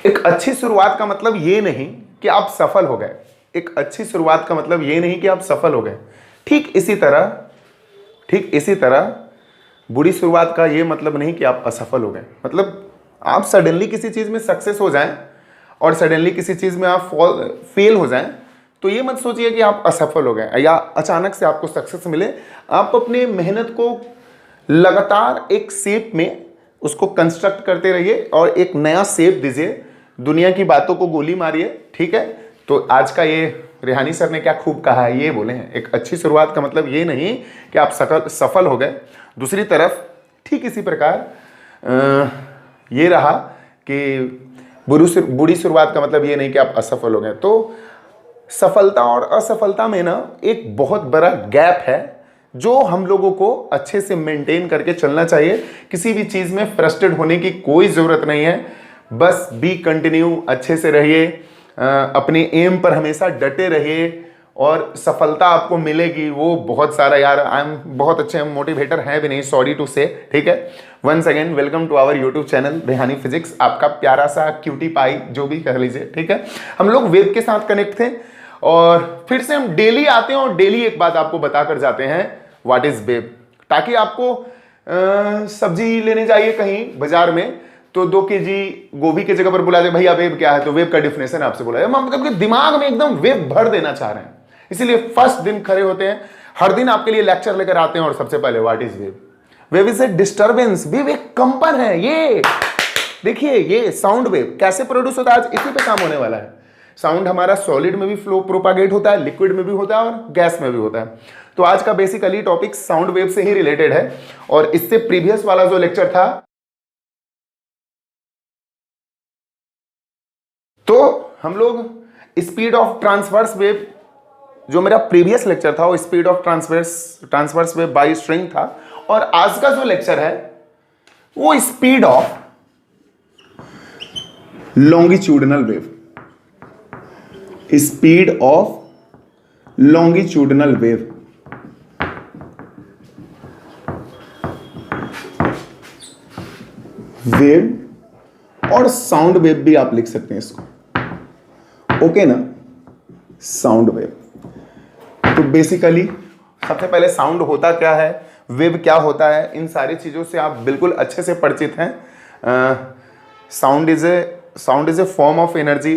एक अच्छी शुरुआत का मतलब ये नहीं कि आप सफल हो गए। एक अच्छी शुरुआत का मतलब ये नहीं कि आप सफल हो गए। ठीक इसी तरह बुरी शुरुआत का ये मतलब नहीं कि आप असफल हो गए। मतलब आप सडनली किसी चीज में सक्सेस हो जाएं और सडनली किसी चीज में आप फेल हो जाएं तो ये मत सोचिए कि आप असफल हो गए या अचानक से आपको सक्सेस मिले। आप अपने मेहनत को लगातार एक शेप में उसको कंस्ट्रक्ट करते रहिए और एक नया शेप दीजिए। दुनिया की बातों को गोली मारिए, ठीक है। तो आज का ये रेहानी सर ने क्या खूब कहा है, ये बोले हैं, एक अच्छी शुरुआत का मतलब ये नहीं कि आप सफल हो गए। दूसरी तरफ ठीक इसी प्रकार ये रहा कि बुरी शुरुआत का मतलब ये नहीं कि आप असफल हो गए। तो सफलता और असफलता में ना एक बहुत बड़ा गैप है जो हम लोगों को अच्छे से मेंटेन करके चलना चाहिए। किसी भी चीज में फ्रस्ट्रेट होने की कोई जरूरत नहीं है। बस बी कंटिन्यू, अच्छे से रहिए, अपने एम पर हमेशा डटे रहिए और सफलता आपको मिलेगी। वो बहुत सारा, यार आई एम बहुत अच्छे मोटिवेटर हैं भी नहीं, सॉरी टू से, ठीक है। Once again welcome to our YouTube channel Rehani physics. आपका प्यारा सा क्यूटी पाई जो भी कह लीजिए, ठीक है। हम लोग वेब के साथ कनेक्ट थे और फिर से हम डेली आते हैं और डेली एक बात आपको बताकर जाते हैं, व्हाट इज वेब। ताकि आपको सब्जी लेने जाइए कहीं बाजार में तो 2 केजी गोभी के जगह पर बुला दे, भैया वेब क्या है, तो वेब का डिफिनेशन आपसे बोला जाए। मतलब कि दिमाग में एकदम वेब भर देना चाह रहे हैं, इसीलिए फर्स्ट दिन खड़े होते हैं, हर दिन आपके लिए लेक्चर लेकर आते हैं और सबसे पहले what is wave. Wave is a disturbance. Wave एक कंपन है। ये देखिए, ये साउंड वेव कैसे प्रोड्यूस होता है, आज इसी पे काम होने वाला है। साउंड हमारा सॉलिड में भी फ्लो प्रोपागेट होता है, लिक्विड में भी होता है और गैस में भी होता है। तो आज का बेसिकली टॉपिक साउंड वेव से ही रिलेटेड है और इससे प्रीवियस वाला जो लेक्चर था तो हम लोग स्पीड ऑफ ट्रांसवर्स वेव, जो मेरा प्रीवियस लेक्चर था वो speed of transverse wave by string था। और आज का जो लेक्चर है वो speed of longitudinal wave. Speed of longitudinal wave. Wave और साउंड वेव भी आप लिख सकते हैं इसको, ओके ना। साउंड वेव तो बेसिकली सबसे पहले साउंड होता क्या है, वेव क्या होता है, इन सारी चीजों से आप बिल्कुल अच्छे से परिचित हैं। Sound is a form of energy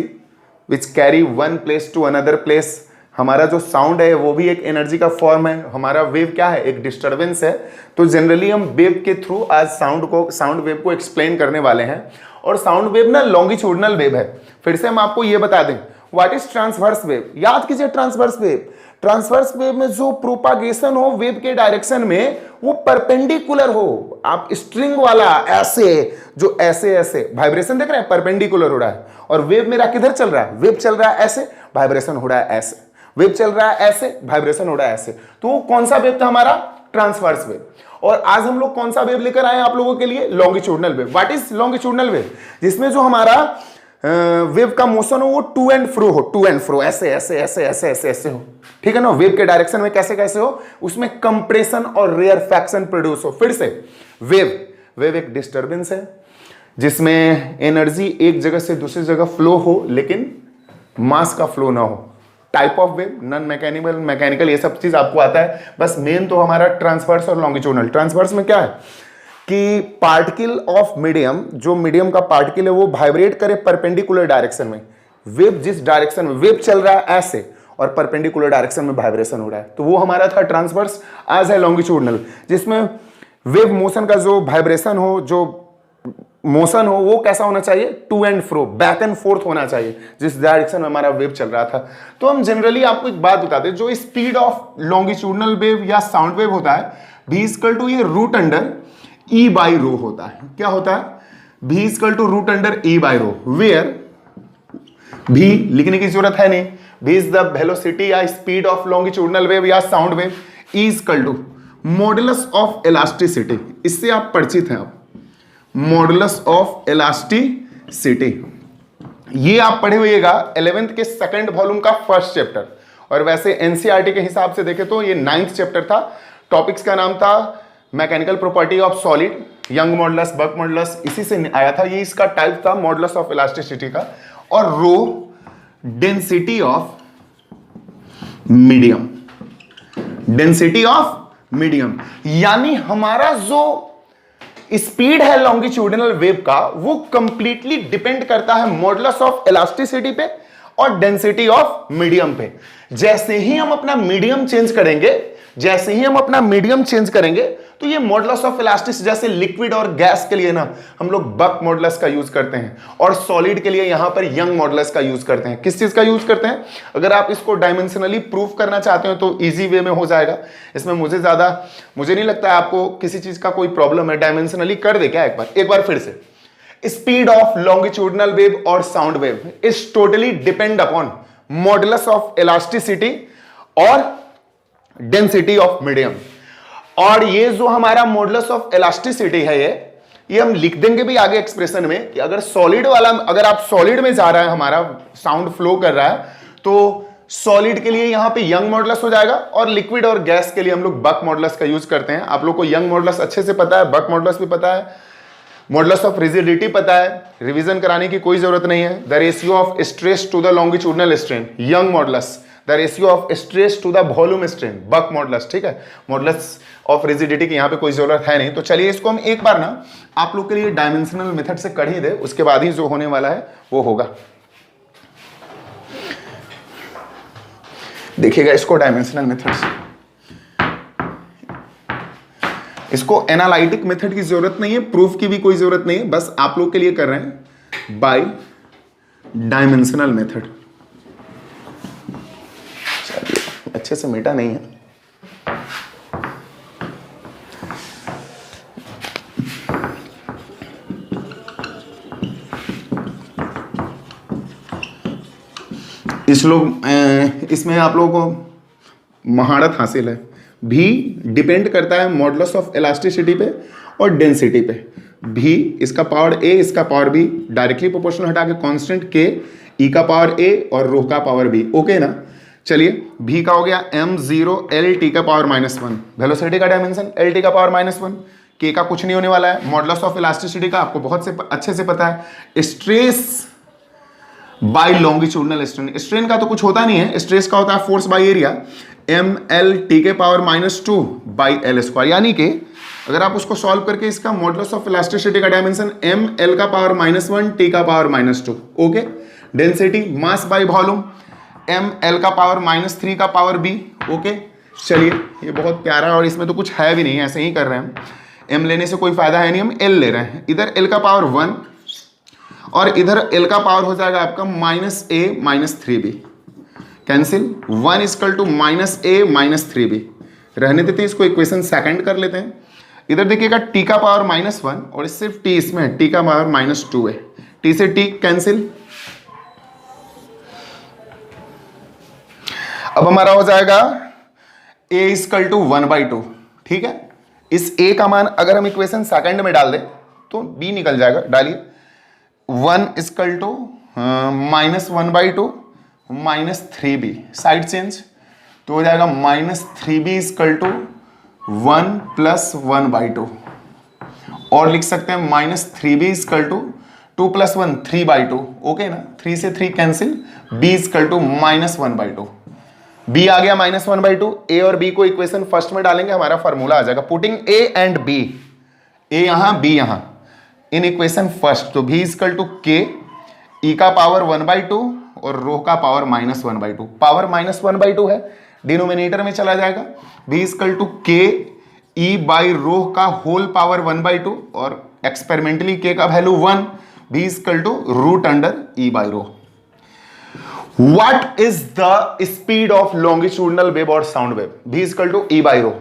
which carry one place to another place. हमारा जो साउंड है वो भी एक एनर्जी का फॉर्म है। हमारा वेव क्या है, एक डिस्टर्बेंस है। तो जनरली हम वेव के थ्रू आज साउंड वेव को एक्सप्लेन करने वाले हैं। और साउंड वेव ना लॉन्गिट्यूडनल वेव है। फिर से हम आपको ये बता दें, व्हाट इज ट्रांसवर्स वेव। याद कीजिए ट्रांसवर्स वेव। ट्रांसवर्स वेव में जो प्रोपागेशन हो वेव के डायरेक्शन में वो परपेंडिकुलर हो। आप स्ट्रिंग वाला ऐसे, जो ऐसे ऐसे वाइब्रेशन देख रहे हैं, परपेंडिकुलर हो रहा है। और वेव मेरा किधर चल रहा है, वेव चल रहा है ऐसे, वाइब्रेशन हो रहा है ऐसे, वेव चल रहा है ऐसे, वाइब्रेशन हो रहा है ऐसे। तो कौन सा वेव था हमारा, ट्रांसवर्स वेव। और आज हम लोग कौन सा वेव लेकर आए आप लोगों के लिए, longitudinal wave. What is longitudinal wave, जिसमें जो हमारा वेव का मोशन हो वो टू एंड फ्रो, ऐसे ऐसे ऐसे ऐसे ऐसे ऐसे हो, ठीक है ना। वेव के डायरेक्शन में कैसे कैसे हो, उसमें कंप्रेशन और रेयरफैक्शन प्रोड्यूस हो। फिर से वेव एक डिस्टर्बेंस है जिसमें एनर्जी एक जगह से दूसरी जगह फ्लो हो लेकिन मास का फ्लो ना हो। Type of wave, non mechanical, mechanical, ये सब चीज आपको आता है। बस मेन तो हमारा ट्रांसवर्स और लॉन्गिट्यूडनल। ट्रांसवर्स में क्या है कि पार्टिकल ऑफ मीडियम, जो मीडियम का पार्टिकल है वो वाइब्रेट करे परपेंडिकुलर डायरेक्शन में। वेव जिस डायरेक्शन में वेव चल रहा है ऐसे और परपेंडिकुलर डायरेक्शन में वाइब्रेशन हो रहा है, तो वो हमारा था ट्रांसवर्स। आज है लॉन्गिट्यूडनल, जिसमें वेव मोशन का जो वाइब्रेशन हो, जो मोशन हो, वो कैसा होना चाहिए, to and fro, back and forth होना चाहिए, जिस डायरेक्शन में हमारा वेव चल रहा था। तो हम जनरली आपको एक बात बताते हैं, जो स्पीड ऑफ लॉन्गिट्यूडनल वेव या साउंड वेव होता है, v इक्वल टू ये root under E by rho होता है। क्या होता है, v equal to root under E by rho, where v लिखने की जरूरत है नहीं, v इज द वेलोसिटी या स्पीड ऑफ लॉन्गिट्यूडनल वेव या sound wave. E equal to modulus of elasticity, इससे आप परिचित हैं, आप मॉडुलस ऑफ इलास्टिसिटी, ये आप पढ़े हुएगा 11th के सेकंड वॉल्यूम का फर्स्ट चैप्टर। और वैसे एनसीईआरटी के हिसाब से देखें तो ये 9th चैप्टर था। टॉपिक्स का नाम था mechanical property of solid, Young modulus, bulk modulus इसी से आया था, ये इसका टाइप था मॉडुलस ऑफ इलास्टिसिटी का। और रो density of medium, density of medium, यानी हमारा जो स्पीड है लॉन्गिट्यूडिनल वेव का वो कंप्लीटली डिपेंड करता है मॉडुलस ऑफ इलास्टिसिटी पे और डेंसिटी ऑफ मीडियम पे। जैसे ही हम अपना मीडियम चेंज करेंगे, जैसे ही हम अपना मीडियम चेंज करेंगे तो ये मॉडुलस ऑफ इलास्टिसिटी, जैसे लिक्विड और गैस के लिए ना हम लोग बक मॉडुलस का यूज करते हैं और सॉलिड के लिए यहां पर यंग मॉडुलस का यूज करते हैं। किस चीज का यूज करते हैं? अगर आप इसको डायमेंशनली प्रूव करना चाहते हो तो इजी वे में हो जाएगा, इसमें मुझे नहीं लगता है आपको किसी चीज का कोई प्रॉब्लम है। डायमेंशनली कर दे क्या एक बार फिर से। स्पीड ऑफ लॉन्गिट्यूडिनल वेव और sound wave is totally depend upon modulus of elasticity और डेंसिटी ऑफ मीडियम। और ये जो हमारा मॉडुलस ऑफ इलास्टिसिटी है ये हम लिख देंगे भी आगे एक्सप्रेशन में कि अगर सॉलिड वाला, अगर आप सॉलिड में जा रहा है, हमारा साउंड फ्लो कर रहा है तो सॉलिड के लिए यहां पे यंग मॉडुलस हो जाएगा और लिक्विड और गैस के लिए हम लोग बक मॉडुलस का यूज करते हैं। आप लोग को यंग मॉडुलस अच्छे से पता है, बक मॉडुलस भी पता है, मॉडुलस ऑफ रिजिडिटी पता है, रिवीजन कराने की कोई जरूरत नहीं है। The ratio of stress to the longitudinal strain Young modulus, the ratio of stress to the volume strain bulk modulus, ठीक है। मॉडुलस ऑफ रिजिडिटी की यहां पे कोई जरूरत है नहीं। तो चलिए इसको हम एक बार ना आप लोग के लिए डायमेंशनल मेथड से कर ही दे, उसके बाद ही जो होने वाला है वो होगा। देखिएगा इसको डायमेंशनल मेथड से, इसको एनालिटिक मेथड की जरूरत नहीं है, प्रूफ की भी कोई जरूरत नहीं है, बस आप लोग के लिए कर रहे हैं बाय डायमेंशनल मेथड। चलिए अच्छे से मिटा नहीं है। इसमें आप लोगों को महारत हासिल है। भी डिपेंड करता है मॉडुलस ऑफ इलास्टिसिटी पे और डेंसिटी पे। भी इसका पावर ए, इसका पावर बी, डायरेक्टली प्रोपोर्शनल हटा के कांस्टेंट के, ई का पावर ए और रो का पावर बी। ओके ना। चलिए भी का हो गया m0 l t का पावर -1, वेलोसिटी का डायमेंशन l t का पावर -1, के का कुछ नहीं होने वाला है। मॉडुलस ऑफ इलास्टिसिटी का आपको बहुत से अच्छे से पता है। Stress by longitudinal strain, strain का तो कुछ होता नहीं है, स्ट्रेस का होता है force by area, ml t के पावर -2 बाई l स्क्वायर। यानी कि अगर आप उसको सॉल्व करके इसका मॉडुलस ऑफ इलास्टिसिटी का डायमेंशन ml का पावर -1 t का power -2। Okay. Density mass by volume ml का पावर -3 का पावर b। ओके। चलिए ये बहुत प्यारा, और इसमें तो कुछ है भी नहीं, ऐसे ही कर रहे हैं हम। m लेने से कोई फायदा है नहीं, हम l ले रहे हैं। इधर l का पावर 1 और इधर l का पावर हो जाएगा आपका -a -3b, cancel. 1 equal to -a -3b रहने देते हैं, इसको इक्वेशन सेकंड कर लेते हैं। इधर देखिएगा t का पावर -1 और सिर्फ t इसमें है, t का पावर -2 है, t से t कैंसिल। अब हमारा हो जाएगा a इक्वल टू 1/2, ठीक है। इस a का मान अगर हम इक्वेशन सेकंड में डाल दें तो b निकल जाएगा, डालिए। 1 equal to -1/2 -3b, side change तो हो जाएगा -3b इक्वल टू 1 + 1/2, और लिख सकते हैं -3b इक्वल टू 2 + 1 3/2। ओके ना। 3 से 3 cancel, b equal to -1/2, b आ गया -1/2। a और b को इक्वेशन फर्स्ट में डालेंगे, हमारा फॉर्मूला आ जाएगा putting a and b, a यहां b यहां, इन इक्वेशन फर्स्ट। तो v equal to k, e का पावर 1/2 और रो का पावर -1/2, पावर -1/2 है, डिनोमिनेटर में चला जाएगा। v equal to k e by rho का होल पावर 1/2 और एक्सपेरिमेंटली k का value 1, v equal to √e by rho. What is the speed of longitudinal wave और sound wave? v equal to e by rho.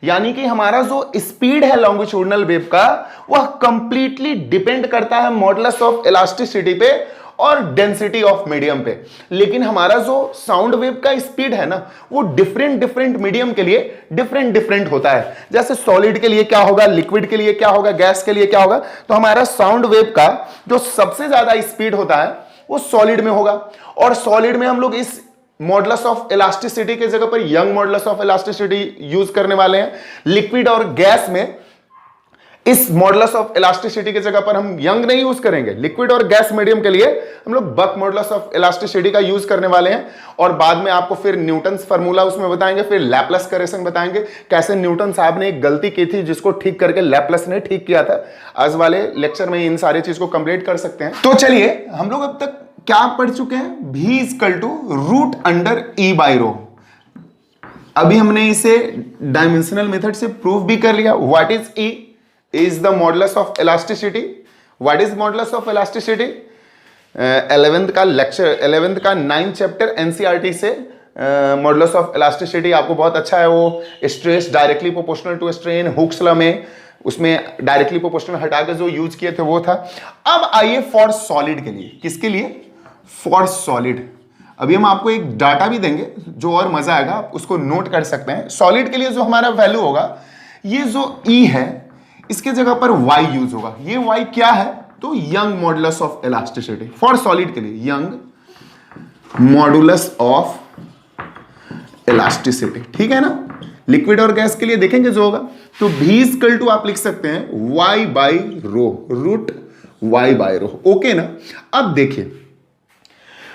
यानी कि हमारा जो speed है longitudinal wave का वह कंप्लीटली डिपेंड करता है मॉडुलस ऑफ इलास्टिसिटी पे और डेंसिटी ऑफ मीडियम पे। लेकिन हमारा जो साउंड वेव का स्पीड है ना वो डिफरेंट मीडियम के लिए डिफरेंट होता है। जैसे सॉलिड के लिए क्या होगा, लिक्विड के लिए क्या होगा, गैस के लिए क्या होगा। तो हमारा साउंड वेव का जो सबसे ज्यादा स्पीड होता है वो सॉलिड में होगा, और सॉलिड में हम लोग इस मॉडुलस ऑफ इलास्टिसिटी के जगह पर young modulus of elasticity use करने वाले हैं। लिक्विड और गैस में इस मॉडुलस ऑफ इलास्टिसिटी की जगह पर हम यंग नहीं यूज करेंगे, लिक्विड और गैस मीडियम के लिए हम लोग बक मॉडुलस ऑफ इलास्टिसिटी का यूज करने वाले हैं। और बाद में आपको फिर न्यूटन्स फार्मूला उसमें बताएंगे, फिर लैपलेस करेक्शन बताएंगे, कैसे न्यूटन साहब ने एक गलती की थी जिसको ठीक करके लैपलेस ने ठीक किया था। आज वाले लेक्चर में इन सारी चीज को कंप्लीट कर सकते हैं। तो चलिए, हम लोग अब तक क्या पढ़ चुके हैं, v equal to root under E by rho. अभी हमने इसे डायमेंशनल मेथड से प्रूव भी कर लिया। What is E? Is the modulus of elasticity. What is modulus of elasticity? 11th का लेक्चर, 11th का 9th चैप्टर एनसीईआरटी से मॉडुलस ऑफ इलास्टिसिटी आपको बहुत अच्छा है। वो stress directly proportional to strain, Hooke's law में उसमें डायरेक्टली प्रोपोर्शनल हटा के जो यूज किए थे वो था। अब आइए फॉर सॉलिड के लिए। किसके लिए? For solid. अभी हम आपको एक डाटा भी देंगे जो और मजा आएगा, आप उसको नोट कर सकते हैं। सॉलिड के लिए जो हमारा वैल्यू होगा, ये जो ई है इसके जगह पर वाई यूज होगा। ये वाई क्या है? तो young modulus of elasticity. For solid के लिए यंग मॉडुलस ऑफ इलास्टिसिटी, ठीक है ना। लिक्विड और गैस के लिए देखेंगे जो होगा, तो भी इक्वल टू आप लिख सकते हैं Y by rho, root Y by rho. Okay ना। अब देखिए,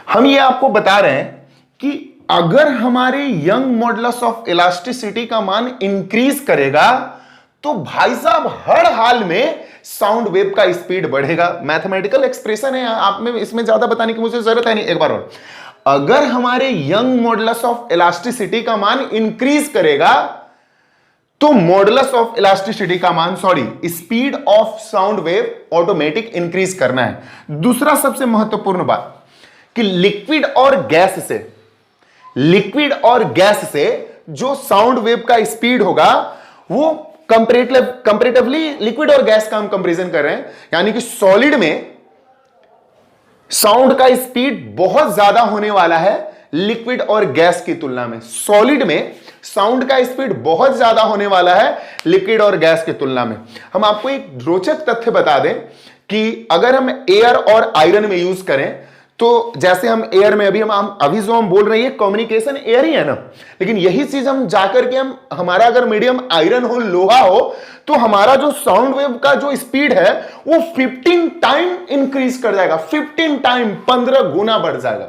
हम ये आपको बता रहे हैं कि अगर हमारे यंग मॉडुलस ऑफ इलास्टिसिटी का मान इंक्रीज करेगा तो भाई साहब हर हाल में साउंड वेव का स्पीड बढ़ेगा। मैथमेटिकल एक्सप्रेशन है, आप में इसमें ज्यादा बताने की मुझे जरूरत है नहीं। एक बार और, अगर हमारे यंग मॉडुलस ऑफ इलास्टिसिटी का मान इंक्रीज करेगा तो मॉडुलस ऑफ इलास्टिसिटी का मान, sorry, speed of sound wave automatic increase करना है। दूसरा सबसे महत्वपूर्ण बात कि लिक्विड और गैस से जो साउंड वेव का स्पीड होगा वो कंपैरेटिवली लिक्विड और गैस का हम कंपैरिजन कर रहे हैं, यानी कि सॉलिड में साउंड का स्पीड बहुत ज्यादा होने वाला है लिक्विड और गैस की तुलना में। सॉलिड में साउंड का स्पीड बहुत ज्यादा होने वाला है लिक्विड और गैस की तुलना में। हम आपको एक रोचक तथ्य बता दें कि अगर हम एयर और आयरन में यूज करें, तो जैसे हम एयर में अभी जो हम बोल रहे हैं कम्युनिकेशन एयर ही है ना, लेकिन यही चीज हम जाकर के हमारा अगर मीडियम आयरन हो, लोहा हो, तो हमारा जो साउंड वेव का जो स्पीड है वो 15 टाइम इंक्रीज कर जाएगा। 15 टाइम, 15 गुना बढ़ जाएगा।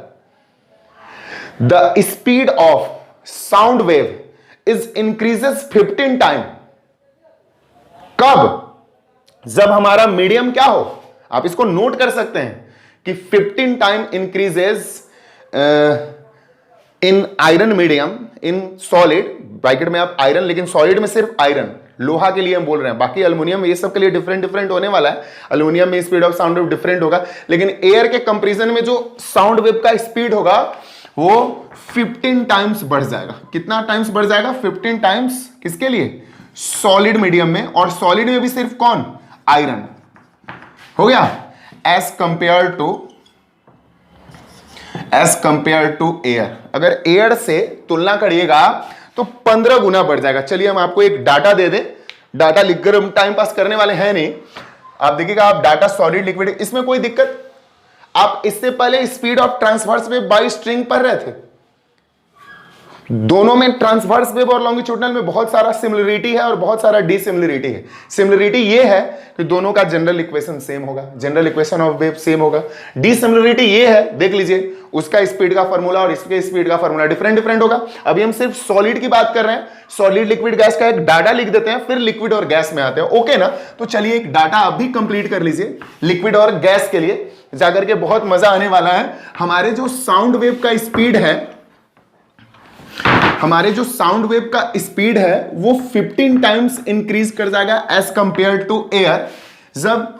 The speed of sound wave is increases 15 time. कब? जब हमारा मीडियम क्या हो, आप इसको नोट कर सकते हैं कि 15 time increases in iron medium, in solid, bracket में आप आयरन, लेकिन सॉलिड में सिर्फ आयरन, लोहा के लिए हम बोल रहे हैं, बाकी अल्युमिनियम ये सब के लिए डिफरेंट होने वाला है। अल्युमिनियम में speed of sound wave different होगा, लेकिन एयर के कंपैरिजन में जो साउंड वेव का स्पीड होगा वो 15 टाइम्स बढ़ जाएगा। कितना टाइम्स बढ़ जाएगा? 15 टाइम्स। किसके लिए? सॉलिड मीडियम में। और सॉलिड में भी सिर्फ कौन? आयरन। हो गया। As compare to air. अगर एयर से तुलना करिएगा तो 15 गुना बढ़ जाएगा। चलिए हम आपको एक डाटा दे दें। डाटा लिखकर हम टाइम पास करने वाले हैं नहीं, आप देखिएगा। आप डाटा सॉलिड लिक्विड, इसमें कोई दिक्कत? आप इससे पहले speed of transverse wave by string पढ़ रहे थे। दोनों में ट्रांसवर्स वेव और लॉन्गिट्यूडनल में बहुत सारा सिमिलरिटी है और बहुत सारा डिसिमिलरिटी है। सिमिलरिटी ये है कि दोनों का जनरल इक्वेशन सेम होगा, general equation of wave same होगा। डिसिमिलरिटी ये है, देख लीजिए, उसका स्पीड का फार्मूला और इसके स्पीड का फार्मूला डिफरेंट होगा। अभी हम सिर्फ सॉलिड की बात कर रहे हैं। सॉलिड, लिक्विड, गैस का एक डाटा लिख देते हैं, फिर लिक्विड और गैस में आते हैं। ओके ना। तो चलिए एक डाटा आप भी कंप्लीट कर लीजिए लिक्विड और गैस के लिए, जाकर के बहुत मजा आने वाला है। हमारे जो साउंड वेव का स्पीड है, वो 15 टाइम्स इंक्रीज कर जाएगा एज कंपेयर टू एयर, जब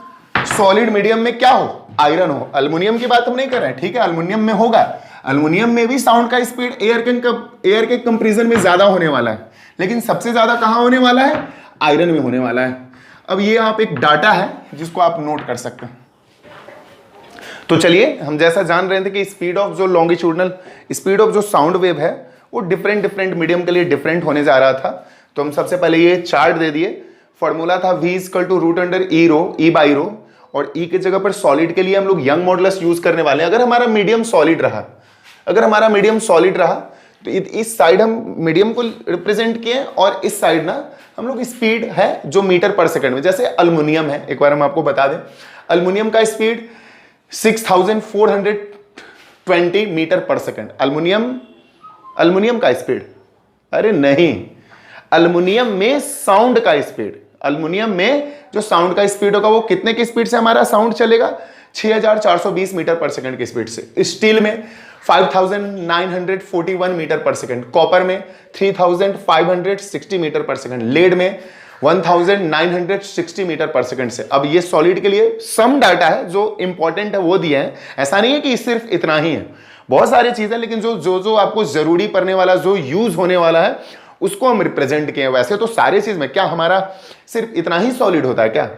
सॉलिड मीडियम में क्या हो? आयरन हो। अल्युमिनियम की बात हम नहीं कर रहे हैं, ठीक है, अल्युमिनियम में होगा। अल्युमिनियम में भी साउंड का स्पीड एयर के कंपैरिजन में ज्यादा होने वाला है, लेकिन सबसे ज्यादा कहां होने वाला है? आयरन में होने वाला है। अब ये आप एक डाटा है जिसको आप नोट कर सकते हैं। तो चलिए, हम जैसा जान रहे थे कि स्पीड ऑफ जो लॉन्गिट्यूडनल, स्पीड ऑफ जो साउंड वेव है वो डिफरेंट मीडियम के लिए डिफरेंट होने जा रहा था। तो हम सबसे पहले ये चार्ट दे दिए। फॉर्मूला था v equal to root under E rho, E by rho, और ई की जगह पर सॉलिड के लिए हम लोग यंग मॉडुलस यूज करने वाले हैं। अगर हमारा मीडियम सॉलिड रहा तो इस साइड हम मीडियम को रिप्रेजेंट किए और इस साइड ना हम लोग स्पीड है जो मीटर पर सेकंड में, जैसे अल्युमिनियम है, एक बार हम आपको बता दें अल्युमिनियम का स्पीड 6420 मीटर पर सेकंड। अल्युमिनियम का स्पीड, अरे नहीं, अल्युमिनियम में साउंड का स्पीड, अल्युमिनियम में जो साउंड का स्पीड होगा वो कितने की स्पीड से हमारा साउंड चलेगा, 6420 मीटर पर सेकंड की स्पीड से। स्टील में 5941 मीटर पर सेकंड, कॉपर में 3560 मीटर पर सेकंड, लेड में 1960 मीटर पर सेकंड से। अब ये सॉलिड के लिए सम डाटा है जो इंपॉर्टेंट है वो दिया है, ऐसा नहीं है कि सिर्फ इतना ही है, बहुत सारी चीजें, लेकिन जो आपको जरूरी पड़ने वाला, जो यूज होने वाला है उसको हम रिप्रेजेंट किए। वैसे तो सारे चीज में क्या हमारा सिर्फ इतना ही सॉलिड होता है क्या,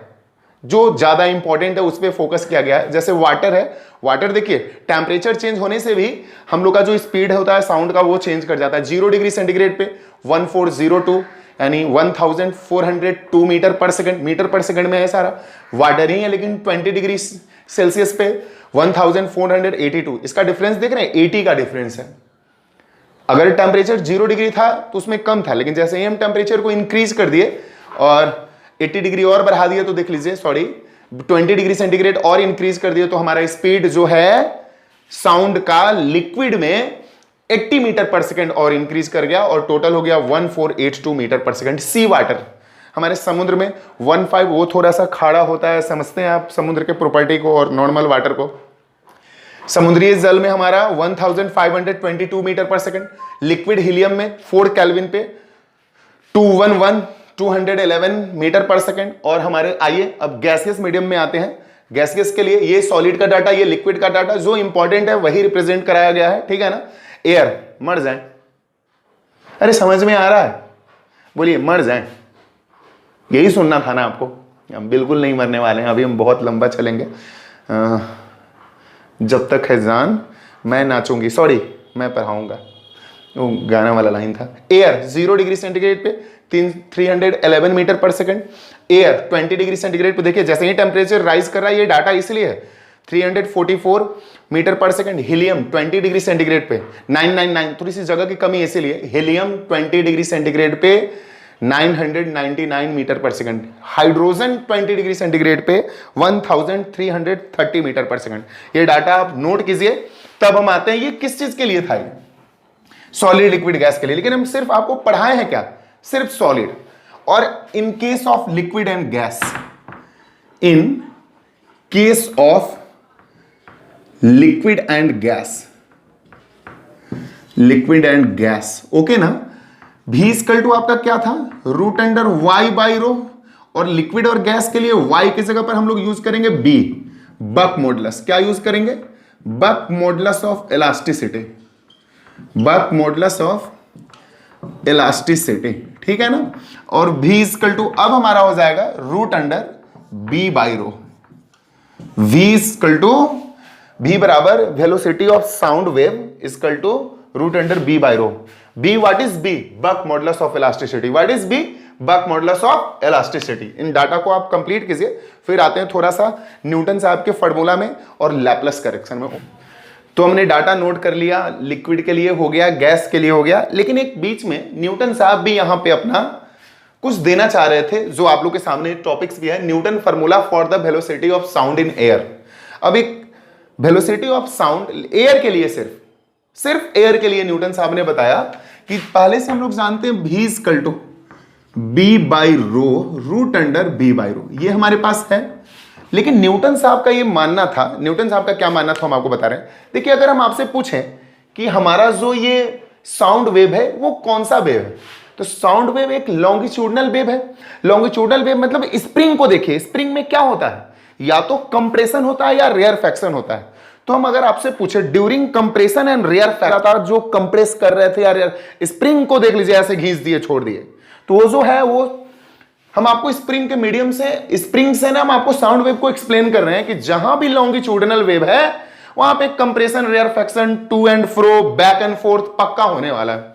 जो ज्यादा इंपॉर्टेंट है उस पर फोकस किया गया है। जैसे वाटर है, वाटर देखिए टेम्परेचर चेंज होने से भी हम लोग का जो स्पीड होता है साउंड का वो चेंज कर जाता है। 0 डिग्री सेंटीग्रेड पे 1402 यानी 1402 मीटर पर सेकंड, मीटर पर सेकंड में है सारा, वाटर ही है, लेकिन 20 डिग्री सेल्सियस पे 1482, इसका डिफरेंस देख रहे हैं, 80 का डिफरेंस है। अगर टेम्परेचर 0 डिग्री था तो उसमें कम था, लेकिन जैसे ही हम टेम्परेचर को इंक्रीज कर दिए और 80 डिग्री और बढ़ा दिया तो देख लीजिए, सॉरी 20 डिग्री सेंटीग्रेड और इंक्रीज कर दिया तो हमारा स्पीड जो है साउंड का लिक्विड में 80 मीटर पर सेकंड और इंक्रीज कर गया और टोटल हो गया 1482 मीटर पर सेकंड। सी वाटर हमारे समुद्र में 15, वो थोड़ा सा खाड़ा होता है, समझते हैं आप समुद्र के प्रॉपर्टी को और नॉर्मल वाटर को। समुद्री जल में हमारा 1522 मीटर पर सेकंड, लिक्विड हीलियम में 4 केल्विन पे 211 मीटर पर सेकंड। और हमारे आइए अब गैसियस मीडियम में आते हैं। गैसियस के लिए ये सॉलिड का डाटा, ये लिक्विड का डाटा, जो इंपॉर्टेंट है वही रिप्रेजेंट कराया गया है, ठीक है ना। एयर, मर जाए, अरे समझ में आ रहा है, बोलिए मर जाए, यही सुनना था ना आपको। हम बिल्कुल नहीं मरने वाले हैं, अभी हम बहुत लंबा चलेंगे। जब तक है जान मैं नाचूंगी, सॉरी मैं पढ़ाऊंगा, वो गाना वाला लाइन था। एयर 0 डिग्री सेंटीग्रेड पे 311 मीटर पर सेकंड। एयर 20 डिग्री सेंटीग्रेड पे देखिए जैसे ही टेम्परेचर राइज कर रहा है, ये डाटा इसलिए है, 344 मीटर पर सेकंड। हीलियम 20 डिग्री सेंटीग्रेड पे 999, थोड़ी सी जगह की कमी इसीलिए, हीलियम 20 डिग्री सेंटीग्रेड पे 999 मीटर पर सेकंड। हाइड्रोजन 20 डिग्री सेंटीग्रेड पे 1330 मीटर पर सेकंड। ये डाटा आप नोट कीजिए। तब हम आते हैं, ये किस चीज के लिए था, ये सॉलिड लिक्विड गैस के लिए, लेकिन हम सिर्फ आपको पढ़ाए हैं क्या, सिर्फ सॉलिड। और in case of liquid and gas, in case of liquid and gas, liquid and gas, okay ना। भी इक्वल टू आपका क्या था, root under Y by rho, और लिक्विड और गैस के लिए वाई की जगह पर हम लोग यूज करेंगे बी, बक मॉडुलस। क्या यूज करेंगे, bulk modulus of elasticity, bulk modulus of elasticity, ठीक है ना। और भी इक्वल टू अब हमारा हो जाएगा root under B by rho. v equal to v बराबर velocity of sound wave equal to root under b by rho. b what is b, bulk modulus of elasticity. What is b, bulk modulus of elasticity. इन data को आप complete कीजिए, फिर आते हैं थोड़ा सा न्यूटन साहब के फॉर्मूला में और लैप्लेस करेक्शन में। तो हमने डाटा नोट कर लिया, लिक्विड के लिए हो गया, गैस के लिए हो गया, लेकिन एक बीच में न्यूटन साहब भी यहां पे अपना कुछ देना चाह रहे थे, जो आप लोग के सामने टॉपिक्स भी है, Newton formula for the velocity of sound in air. अब एक वेलोसिटी ऑफ साउंड एयर के लिए, सिर्फ एयर के लिए न्यूटन साहब ने बताया कि पहले से हम लोग जानते हैं v equal to B by rho root under B by rho, ये हमारे पास है। लेकिन न्यूटन साहब का ये मानना था, न्यूटन साहब का क्या मानना था हम आपको बता रहे हैं। देखिए अगर हम आपसे पूछें कि हमारा जो ये साउंड वेव है वो कौन सा वेव है, तो साउंड वेव एक लॉन्गिट्यूडनल वेव है। लॉन्गिट्यूडनल वेव मतलब स्प्रिंग को देखिए, स्प्रिंग में क्या होता है, या तो कंप्रेशन होता है या रेयरफैक्शन होता है। तो हम अगर आपसे पूछे ड्यूरिंग कंप्रेशन एंड रेयरफैक्शन, जो कंप्रेस कर रहे थे यार, स्प्रिंग को देख लीजिए, ऐसे घींच दिए छोड़ दिए, तो वो जो है वो हम आपको स्प्रिंग के मीडियम से, स्प्रिंग से ना हम आपको साउंड वेव को एक्सप्लेन कर रहे हैं कि जहां भी लॉन्गिट्यूडनल वेव है वहां पे compression rarefaction to and fro back and forth पक्का होने वाला है।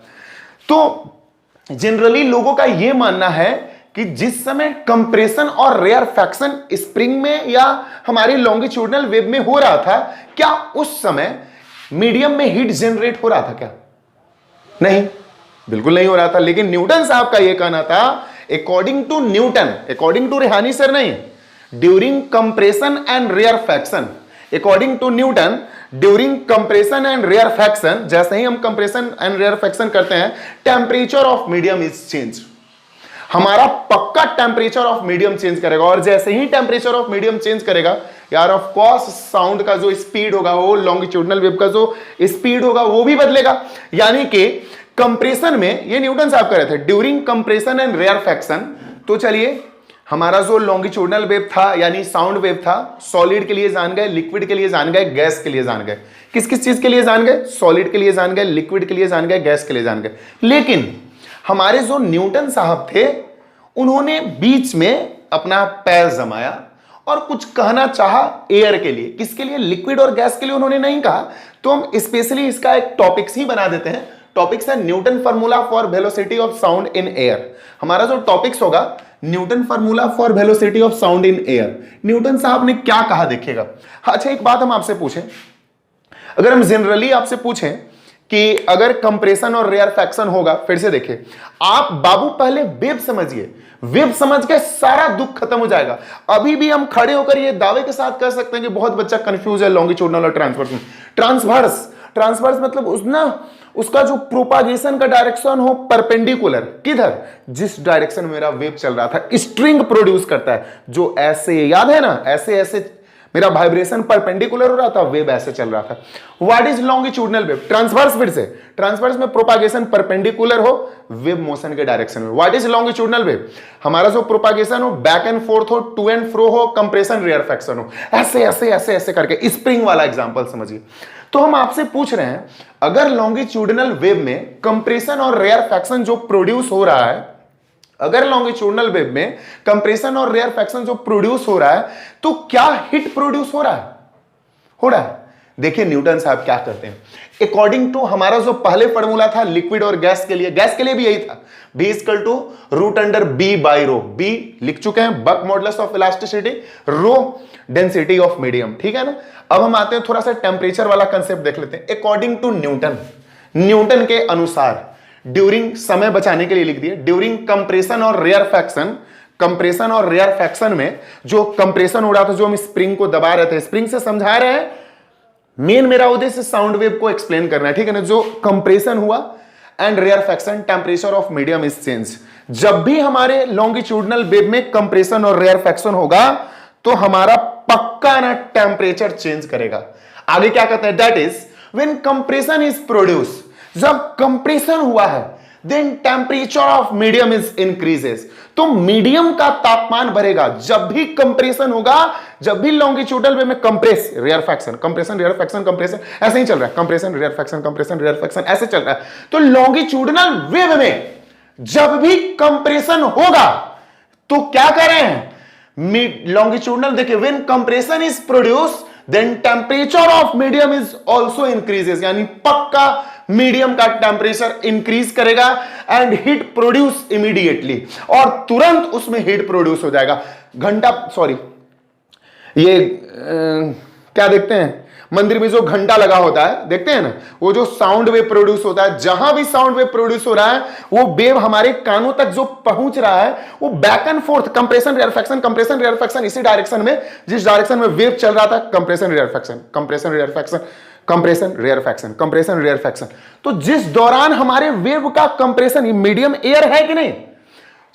तो जनरली लोगों का यह मानना है कि जिस समय कंप्रेशन और रेयरफैक्शन स्प्रिंग में या हमारी लॉन्गिट्यूडनल वेव में हो रहा था, क्या उस समय मीडियम में हीट जनरेट हो रहा था क्या? नहीं, बिल्कुल नहीं हो रहा था। लेकिन न्यूटन साहब का यह कहना था, according to Newton, according to Rehani sir नहीं, during compression and rarefaction, according to Newton during compression and rarefaction, जैसे ही हम कंप्रेशन एंड रेयरफैक्शन करते हैं, temperature of medium is change, हमारा पक्का टेम्परेचर ऑफ मीडियम चेंज करेगा। और जैसे ही टेम्परेचर ऑफ मीडियम चेंज करेगा यार, ऑफ कोर्स साउंड का जो स्पीड होगा, वो लॉन्गिट्यूडनल वेव का जो स्पीड होगा वो भी बदलेगा। यानी कि कंप्रेशन में, ये न्यूटन साहब कह रहे थे, ड्यूरिंग कंप्रेशन एंड रेयरफैक्शन, तो चलिए हमारा जो लॉन्गिट्यूडनल वेव था यानी साउंड वेव था, सॉलिड के लिए जान गए, लिक्विड के लिए जान गए, गैस के लिए जान गए। किस किस चीज के लिए जान गए? सॉलिड के लिए जान गए, लिक्विड के लिए जान गए, गैस के लिए जान गए। लेकिन हमारे जो न्यूटन साहब थे, उन्होंने बीच में अपना पैर जमाया और कुछ कहना चाहा एयर के लिए। किसके लिए? लिक्विड और गैस के लिए उन्होंने नहीं कहा। तो हम स्पेशली इसका एक टॉपिक्स ही बना देते हैं। टॉपिक्स है Newton formula for velocity of sound in air. हमारा जो टॉपिक्स होगा, Newton formula for velocity of sound in air. Newton साहब ने क्या कहा देखिएगा। अच्छा, एक बात हम आपसे पूछें, अगर हम जनरली आपसे पूछें कि अगर कंप्रेशन और रेयरफैक्शन होगा, फिर से देखिए आप बाबू, पहले वेव समझिए, वेव समझ के सारा दुख खत्म हो जाएगा। अभी भी हम खड़े होकर ये दावे के साथ कह सकते हैं कि बहुत बच्चा कंफ्यूज है लॉन्गिट्यूडनल और ट्रांसवर्स में। ट्रांसवर्स मतलब उसका जो प्रोपागेशन का डायरेक्शन हो परपेंडिकुलर, किधर? जिस डायरेक्शन में मेरा वेव चल रहा था। स्ट्रिंग प्रोड्यूस करता है जो ऐसे, याद है ना, ऐसे ऐसे मेरा वाइब्रेशन परपेंडिकुलर हो रहा था, वेव ऐसे चल रहा था। What is longitudinal wave? Transverse, फिर से ट्रांसवर्स में प्रोपागेशन परपेंडिकुलर हो, वेव मोशन के डायरेक्शन में। What is longitudinal wave? हमारा जो प्रोपागेशन हो बैक एंड फोर्थ हो, टू एंड फ्रो हो, कंप्रेशन रेयरफैक्शन हो, ऐसे ऐसे ऐसे ऐसे करके। स्प्रिंग वाला एग्जांपल समझिए। तो हम आपसे पूछ रहे हैं, अगर लॉन्गिट्यूडनल वेव में कंप्रेशन और रेयरफैक्शन जो प्रोड्यूस हो रहा है, अगर लॉन्गिट्यूडनल वेव में कंप्रेशन और रेयरफैक्शन जो प्रोड्यूस हो रहा है, तो क्या हिट प्रोड्यूस हो रहा है? हो रहा है। देखिए न्यूटन साहब क्या करते हैं। अकॉर्डिंग टू हमारा जो पहले फॉर्मूला था लिक्विड और गैस के लिए भी यही था, B equal to root under B by rho. B लिख चुके हैं, bulk modulus of elasticity, rho density of medium, ठीक है ना। अब हम आते हैं थोड़ा सा टेम्परेचर वाला कंसेप्ट देख लेते हैं। अकॉर्डिंग टू न्यूटन के अनुसार, ड्यूरिंग, समय बचाने के लिए लिख दिए, ड्यूरिंग कंप्रेशन और रेयरफैक्शन, कंप्रेशन और रेयरफैक्शन में जो कंप्रेशन हो रहा था, जो हम स्प्रिंग को दबा रहे थे, स्प्रिंग से समझा रहे हैं, मेन मेरा उद्देश्य साउंड वेव को एक्सप्लेन करना है, ठीक है ना। जो कंप्रेशन हुआ and rarefaction, temperature of medium is change. जब भी हमारे लॉन्गिट्यूडनल वेव में कंप्रेशन और रेयरफैक्शन होगा, तो हमारा पक्का ना टेम्परेचर चेंज करेगा। आगे क्या कहते हैं? That is when compression is produce, जब कंप्रेशन हुआ है, then temperature of medium is increases, तो मीडियम का तापमान बढ़ेगा। जब भी कंप्रेशन होगा, जब भी लॉन्गिट्यूडनल वे में compress, rarefaction, compression rarefaction, compression ऐसे ही चल रहा है, कंप्रेशन रेयरफैक्शन, कंप्रेशन रेयरफैक्शन ऐसे चल रहा है। तो लॉन्गिट्यूडनल वेव में जब भी कंप्रेशन होगा, तो क्या कर रहे हैं? लॉन्गिट्यूडनल, देखिए, when compression is produce, then temperature of medium is also increases, यानी पक्का मीडियम का टेम्परेचर इंक्रीज करेगा एंड हीट प्रोड्यूस इमीडिएटली, और तुरंत उसमें हीट प्रोड्यूस हो जाएगा। ये क्या देखते हैं मंदिर में जो घंटा लगा होता है, देखते हैं ना, वो जो साउंड वेव प्रोड्यूस होता है, जहां भी साउंड वेव प्रोड्यूस हो रहा है, वो वेव हमारे कानों तक जो पहुंच रहा है, वो back and fourth, compression rarefaction, compression rarefaction, इसी डायरेक्शन में, जिस डायरेक्शन में वेव चल रहा था, compression rarefaction, compression rarefaction, compression rarefaction, compression rarefaction. तो जिस दौरान हमारे वेव का कंप्रेशन, मीडियम एयर है कि नहीं,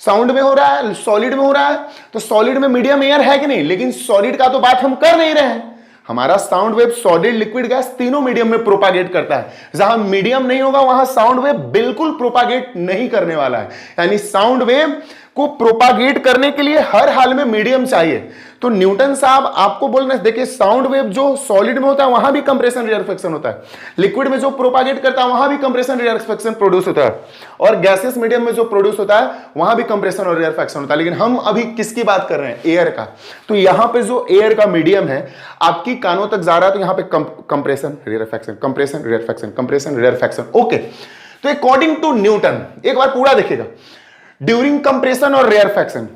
साउंड में हो रहा है, सॉलिड में हो रहा है, तो सॉलिड में मीडियम एयर है कि नहीं, लेकिन सॉलिड का तो बात हम कर नहीं रहे हैं। हमारा sound wave solid, liquid, gas तीनों मीडियम में प्रोपागेट करता है। जहां मीडियम नहीं होगा, वहां साउंड वेव बिल्कुल प्रोपागेट नहीं करने वाला है। यानी साउंड वेव को प्रोपागेट करने के लिए हर हाल में मीडियम चाहिए। तो न्यूटन साहब आपको बोल रहे हैं, देखिए, साउंड वेव जो सॉलिड में होता है, वहां भी कंप्रेशन रेयरफैक्शन होता है, लिक्विड में जो प्रोपागेट करता है, वहां भी कंप्रेशन रेयरफैक्शन प्रोड्यूस होता है, और गैसेस मीडियम में जो प्रोड्यूस होता है, वहां भी कंप्रेशन और रेयरफैक्शन होता है। लेकिन हम अभी किसकी बात कर रहे हैं? एयर का। तो यहां पे जो एयर का मीडियम है, आपकी कानों तक जा रहा है, तो यहां पे compression rarefaction, compression rarefaction, compression rarefaction. Okay, तो अकॉर्डिंग टू न्यूटन, एक बार पूरा देखिएगा, ड्यूरिंग कंप्रेशन और रेयरफैक्शन,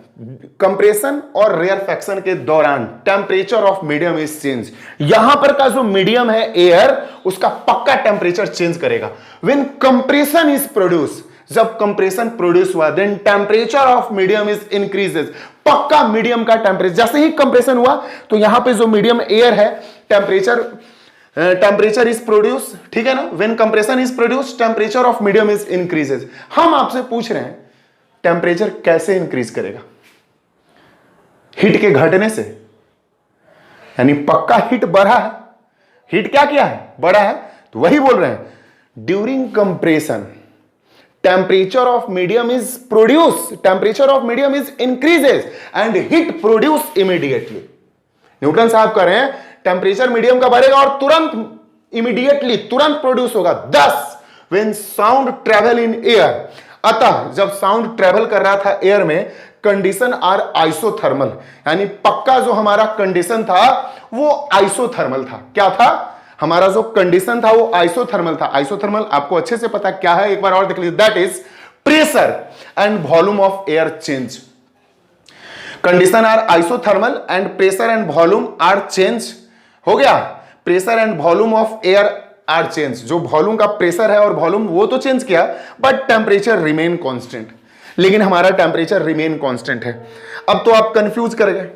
कंप्रेशन और रेयरफेक्शन के दौरान temperature of medium is change. यहां पर का जो मीडियम है एयर, उसका पक्का टेम्परेचर चेंज करेगा। व्हेन कंप्रेशन इज प्रोड्यूस, जब कंप्रेशन प्रोड्यूस हुआ, then temperature of medium is increases, पक्का मीडियम का टेम्परेचर, जैसे ही कंप्रेशन हुआ तो यहां पे जो मीडियम एयर है, टेम्परेचर इज प्रोड्यूस, ठीक है ना। When compression is produce, temperature of medium is increases. हम आपसे पूछ रहे हैं टेम्परेचर कैसे इंक्रीज करेगा? हीट के घटने से, यानी पक्का हीट बढ़ा है। हीट क्या किया है? बढ़ा है। तो वही बोल रहे हैं, during compression temperature of medium is produce, temperature of medium is increases and heat produce immediately. Newton साहब कह रहे हैं टेम्परेचर मीडियम का बढ़ेगा और तुरंत, इमीडिएटली, तुरंत प्रोड्यूस होगा। दस when sound travel in air, अतः जब साउंड ट्रेवल कर रहा था एयर में, कंडीशन आर आइसोथर्मल, यानी पक्का जो हमारा कंडीशन था वो आइसोथर्मल था। क्या था? हमारा जो कंडीशन था वो आइसोथर्मल था। आइसोथर्मल आपको अच्छे से पता क्या है, एक बार और देख लीजिए, that is pressure and volume of air change. Condition are isothermal and pressure and volume are change. हो गया, pressure and volume of air are change. जो वॉल्यूम का प्रेशर है और वॉल्यूम वो तो चेंज किया, बट टेम्परेचर रिमेन कांस्टेंट। लेकिन हमारा टेम्परेचर रिमेन कांस्टेंट है। अब तो आप कंफ्यूज कर गए,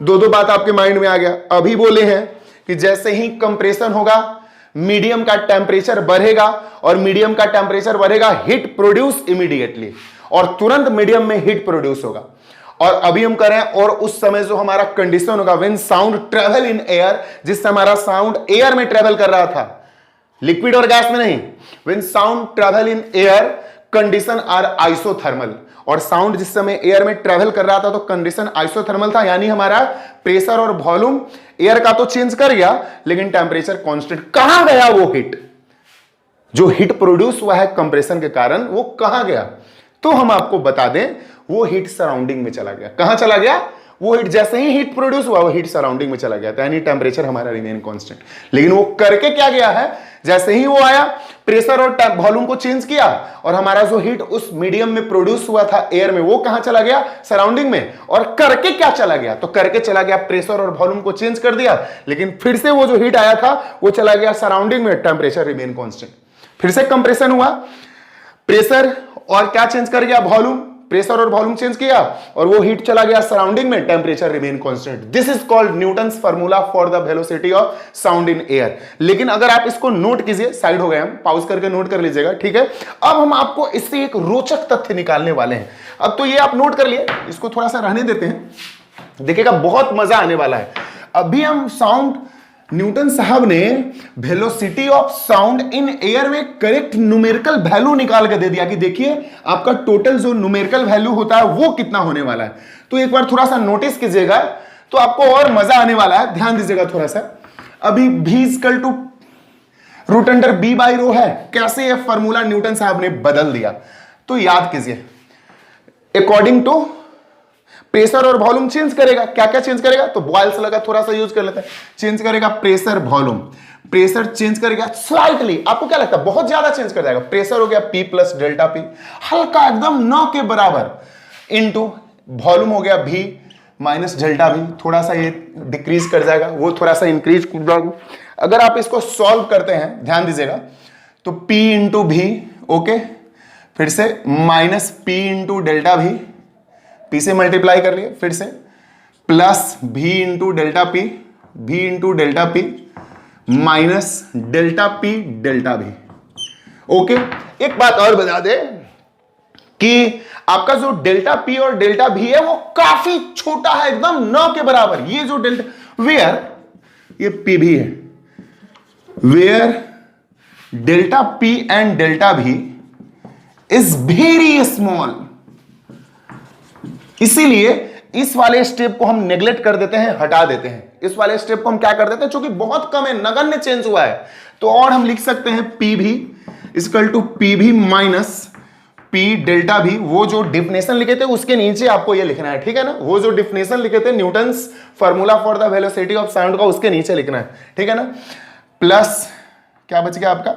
दो बात आपके माइंड में आ गया। अभी बोले हैं कि जैसे ही कंप्रेशन होगा मीडियम का टेम्परेचर बढ़ेगा, और मीडियम का टेम्परेचर बढ़ेगा, हीट प्रोड्यूस इमीडिएटली, और तुरंत मीडियम में हीट प्रोड्यूस होगा। और अभी हम करें, और उस समय जो हमारा कंडीशन होगा, when sound travel in air, जिससे हमारा साउंड एयर में ट्रेवल कर रहा था, लिक्विड और गैस में नहीं। When sound travel in air, condition are isothermal, और साउंड जिस समय एयर में ट्रेवल कर रहा था तो कंडीशन आइसोथर्मल था, यानी हमारा प्रेशर और वॉल्यूम एयर का तो चेंज कर गया, लेकिन टेम्परेचर कांस्टेंट। कहां गया वो हीट? जो हीट प्रोड्यूस हुआ है कंप्रेशन के कारण, वो कहां गया? तो हम आपको बता दें, वो हीट सराउंडिंग में चला गया। कहां चला गया? वो हीट, जैसे ही हीट प्रोड्यूस हुआ वो हीट सराउंडिंग में चला गया, यानी टेम्परेचर हमारा रिमेन कांस्टेंट। लेकिन वो करके क्या गया है? जैसे ही वो आया, प्रेशर और वॉल्यूम को चेंज किया, और हमारा जो हीट उस मीडियम में प्रोड्यूस हुआ था एयर में, वो कहां चला गया? सराउंडिंग में। और करके क्या चला गया? तो करके चला गया, प्रेशर और वॉल्यूम को चेंज कर दिया, लेकिन फिर से वो जो हीट आया था वो चला गया सराउंडिंग में, टेम्परेचर रिमेन कांस्टेंट। फिर से कंप्रेशन हुआ, प्रेशर और क्या चेंज कर गया? वॉल्यूम। प्रेशर और वॉल्यूम चेंज किया, और वो हीट चला गया सराउंडिंग में, temperature remain constant. This is called Newton's formula for the velocity of sound in air. लेकिन अगर आप इसको नोट कीजिए, साइड हो गए हम, पॉज करके नोट कर लीजिएगा, ठीक है। अब हम आपको इससे एक रोचक तथ्य निकालने वाले हैं। अब तो ये आप नोट कर लिए, इसको थोड़ा सा रहने देते हैं, देखिएगा बहुत मजा आने वाला है। अभी हम साउंड, न्यूटन साहब ने velocity of sound in air में करेक्ट न्यूमेरिकल वैल्यू निकाल के दे दिया कि देखिए आपका टोटल जो न्यूमेरिकल वैल्यू होता है वो कितना होने वाला है। तो एक बार थोड़ा सा नोटिस कीजिएगा, तो आपको और मजा आने वाला है, ध्यान दीजिएगा थोड़ा सा। अभी v equal to root under b by rho है, कैसे ये फॉर्मूला न्यूटन साहब ने बदल दिया? तो याद कीजिए, अकॉर्डिंग टू प्रेशर और वॉल्यूम चेंज करेगा। क्या क्या चेंज करेगा? तो बॉयल्स लगा, थोड़ा सा यूज कर लेते हैं। चेंज करेगा प्रेशर वॉल्यूम, प्रेशर चेंज करेगा स्लाइटली, आपको क्या लगता है? बहुत ज्यादा चेंज कर जाएगा। प्रेशर हो गया P प्लस डेल्टा P, हल्का एकदम 9 के बराबर, इनटू वॉल्यूम हो गया V माइनस डेल्टा V, थोड़ा सा ये डिक्रीज कर जाएगा, वो थोड़ा सा इंक्रीज कर जाएगा। अगर आप इसको सॉल्व करते हैं, ध्यान दीजिएगा, तो P इंटू V, ओके, फिर से minus P into delta V, P से मल्टीप्लाई कर लिए, फिर से plus V into delta P, V into delta P minus delta P delta V, okay. एक बात और बता दे कि आपका जो डेल्टा P और डेल्टा V है वो काफी छोटा है, एकदम 9 के बराबर। ये जो डेल्टा, वेयर ये P भी है, where delta P and delta V is very small, इसीलिए इस वाले स्टेप को हम नेग्लेक्ट कर देते हैं, हटा देते हैं। इस वाले स्टेप को हम क्या कर देते हैं, क्योंकि बहुत कम है, नगण्य चेंज हुआ है। तो और हम लिख सकते हैं पी भी इक्वल टू पी भी माइनस पी डेल्टा भी। वो जो डिफिनेशन लिखे थे उसके नीचे आपको ये लिखना है, ठीक है ना। वो जो डिफिनेशन लिखे थे Newton's formula for the velocity of sound का, उसके नीचे लिखना है, ठीक है ना। प्लस क्या बच गया आपका,